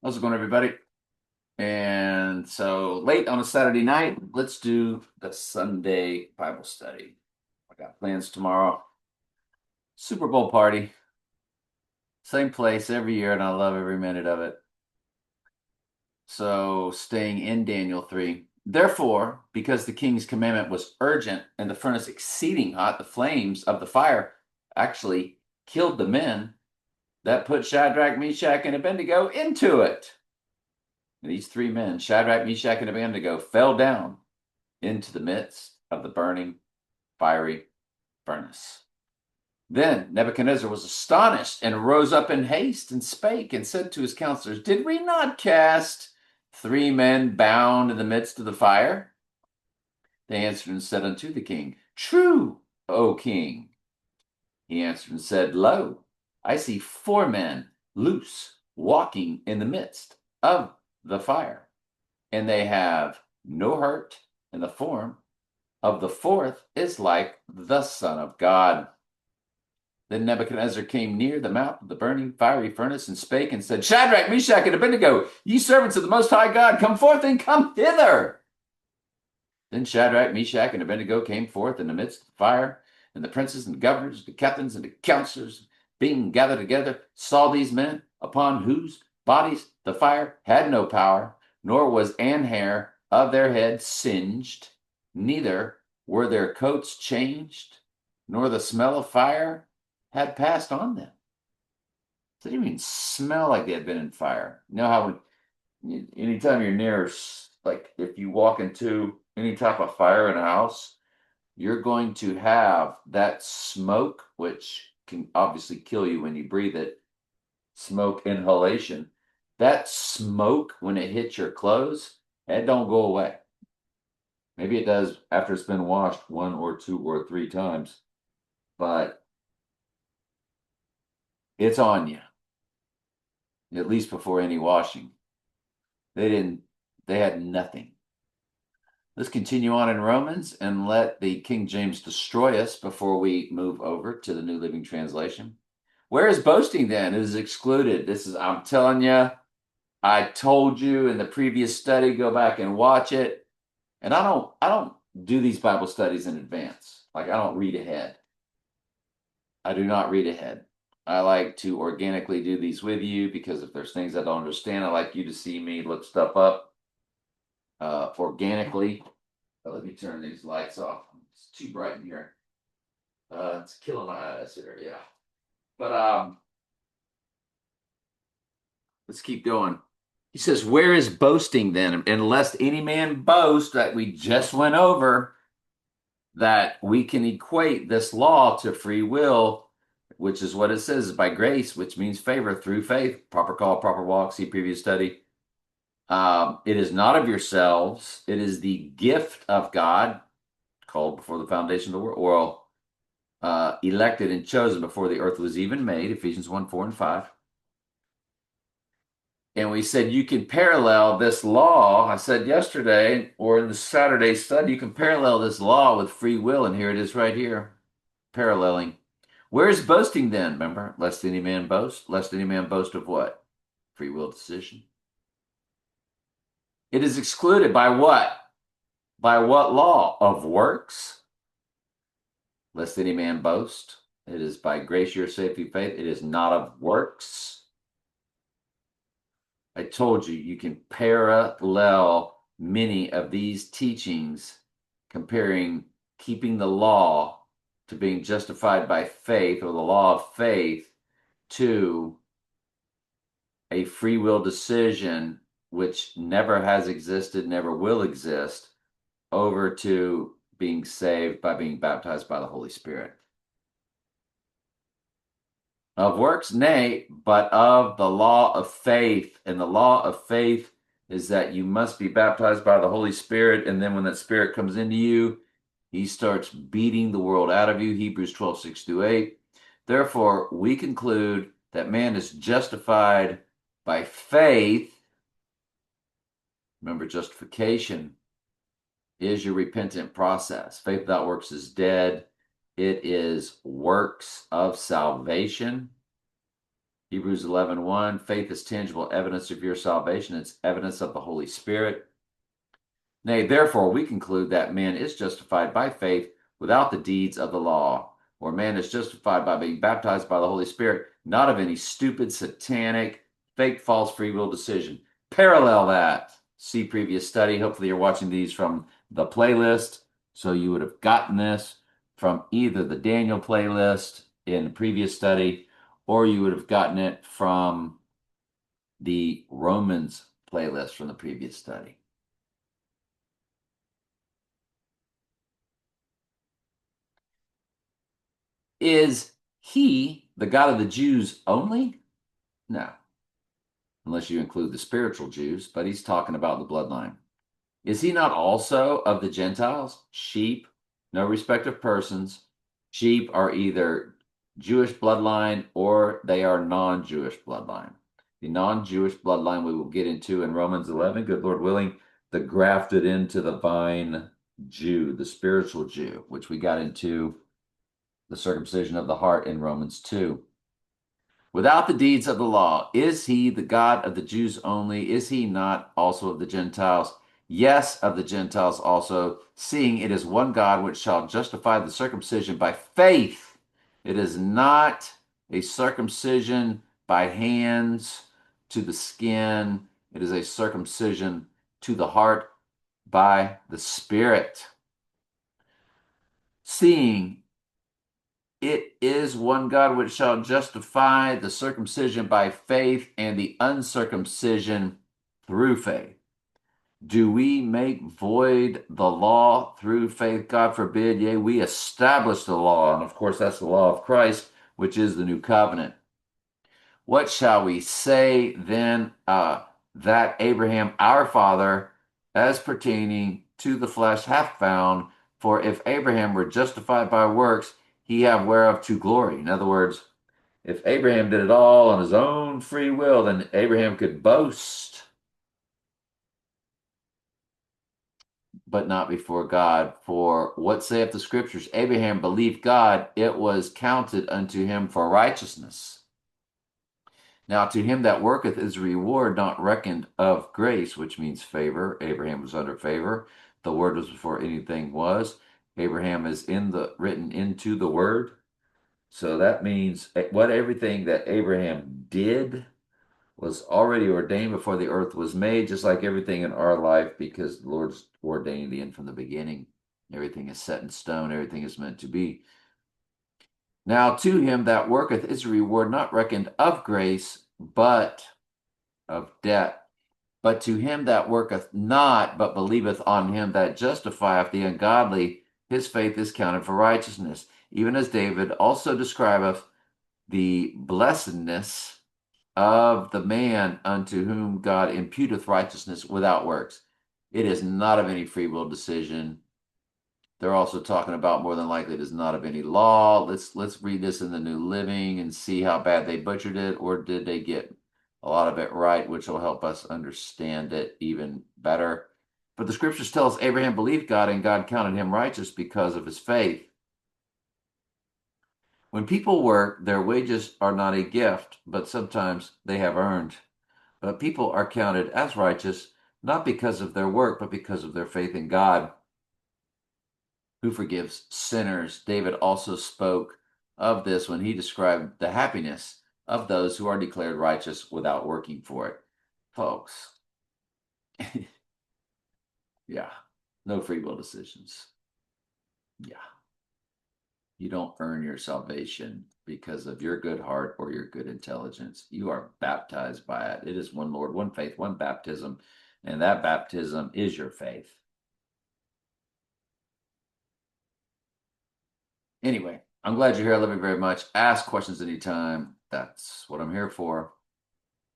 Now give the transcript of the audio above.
How's it going, everybody? And so late on a Saturday night, let's do the Sunday Bible study. I got plans tomorrow. Super Bowl party, same place every year, and I love every minute of it. So staying in Daniel 3. Therefore, because the king's commandment was urgent and the furnace exceeding hot, the flames of the fire actually killed the men that put Shadrach, Meshach, and Abednego into it. These three men, Shadrach, Meshach, and Abednego, fell down into the midst of the burning fiery furnace. Then Nebuchadnezzar was astonished and rose up in haste and spake and said to his counselors, Did we not cast three men bound in the midst of the fire? They answered and said unto the king, True, O king. He answered and said, Lo, I see four men loose walking in the midst of the fire, and they have no hurt, and the form of the fourth is like the Son of God. Then Nebuchadnezzar came near the mouth of the burning fiery furnace and spake and said, Shadrach, Meshach, and Abednego, ye servants of the Most High God, come forth and come hither. Then Shadrach, Meshach, and Abednego came forth in the midst of the fire, and the princes and the governors, the captains and the counselors, being gathered together, saw these men, upon whose bodies the fire had no power, nor was an hair of their head singed, neither were their coats changed, nor the smell of fire had passed on them. They didn't even smell like they had been in fire. You know how anytime you're near, like if you walk into any type of fire in a house, you're going to have that smoke, which can obviously kill you when you breathe it, smoke inhalation. That smoke, when it hits your clothes, it don't go away. Maybe it does after it's been washed one or two or three times, but it's on you, at least before any washing. They had nothing. Let's continue on in Romans and let the King James destroy us before we move over to the New Living Translation. Where is boasting then? It is excluded. I'm telling you, I told you in the previous study, go back and watch it. And I don't do these Bible studies in advance. Like I don't read ahead. I do not read ahead. I like to organically do these with you because if there's things I don't understand, I like you to see me look stuff up organically. Let me turn these lights off. It's too bright in here. It's killing my eyes here. Yeah, but let's keep going. He says, "Where is boasting then? And lest any man boast," that we just went over, that we can equate this law to free will, which is what it says, by grace, which means favor through faith. Proper call, proper walk. See previous study. It is not of yourselves. It is the gift of God, called before the foundation of the world, elected and chosen before the earth was even made, Ephesians 1, 4, and 5. And we said you can parallel this law. I said yesterday, or in the Saturday study, you can parallel this law with free will. And here it is right here, paralleling. Where is boasting then? Remember, lest any man boast. Lest any man boast of what? Free will decision. It is excluded by what? By what law? Of works? Lest any man boast. It is by grace you're saved through faith. It is not of works. I told you, you can parallel many of these teachings, comparing keeping the law to being justified by faith, or the law of faith, to a free will decision, which never has existed, never will exist, over to being saved by being baptized by the Holy Spirit. Of works, nay, but of the law of faith. And the law of faith is that you must be baptized by the Holy Spirit. And then when that Spirit comes into you, he starts beating the world out of you. Hebrews 12, 6 through 8. Therefore, we conclude that man is justified by faith. Remember, justification is your repentant process. Faith without works is dead. It is works of salvation. Hebrews 11:1, faith is tangible evidence of your salvation. It's evidence of the Holy Spirit. Nay, therefore, we conclude that man is justified by faith without the deeds of the law, or man is justified by being baptized by the Holy Spirit, not of any stupid, satanic, fake, false free will decision. Parallel that. See previous study. Hopefully, you're watching these from the playlist, so you would have gotten this from either the Daniel playlist in the previous study, or you would have gotten it from the Romans playlist from the previous study. Is he the God of the Jews only? No, unless you include the spiritual Jews, but he's talking about the bloodline. Is he not also of the Gentiles? Sheep, no respect of persons. Sheep are either Jewish bloodline or they are non-Jewish bloodline. The non-Jewish bloodline we will get into in Romans 11, good Lord willing, the grafted into the vine Jew, the spiritual Jew, which we got into the circumcision of the heart in Romans 2. Without the deeds of the law, is he the God of the Jews only? Is he not also of the Gentiles? Yes, of the Gentiles also, seeing it is one God which shall justify the circumcision by faith. It is not a circumcision by hands to the skin, it is a circumcision to the heart by the Spirit. Seeing it is one God which shall justify the circumcision by faith and the uncircumcision through faith. Do we make void the law through faith? God forbid. Yea, we establish the law. And of course, that's the law of Christ, which is the new covenant. What shall we say then that Abraham, our father, as pertaining to the flesh, hath found? For if Abraham were justified by works, he have whereof to glory. In other words, if Abraham did it all on his own free will, then Abraham could boast, but not before God. For what saith the scriptures? Abraham believed God, it was counted unto him for righteousness. Now, to him that worketh is a reward not reckoned of grace, which means favor. Abraham was under favor. The word was before anything was. Abraham is written into the word. So that means what everything that Abraham did was already ordained before the earth was made, just like everything in our life, because the Lord's ordained the end from the beginning. Everything is set in stone, everything is meant to be. Now to him that worketh is a reward not reckoned of grace, but of debt. But to him that worketh not, but believeth on him that justifieth the ungodly, his faith is counted for righteousness. Even as David also describeth the blessedness of the man unto whom God imputeth righteousness without works. It is not of any free will decision. They're also talking about more than likely it is not of any law. Let's read this in the New Living and see how bad they butchered it, or did they get a lot of it right, which will help us understand it even better. But the scriptures tell us Abraham believed God and God counted him righteous because of his faith. When people work, their wages are not a gift, but sometimes they have earned. But people are counted as righteous, not because of their work, but because of their faith in God, who forgives sinners. David also spoke of this when he described the happiness of those who are declared righteous without working for it. Folks, yeah, no free will decisions. Yeah. You don't earn your salvation because of your good heart or your good intelligence. You are baptized by it. It is one Lord, one faith, one baptism, and that baptism is your faith. Anyway, I'm glad you're here. I love you very much. Ask questions anytime. That's what I'm here for.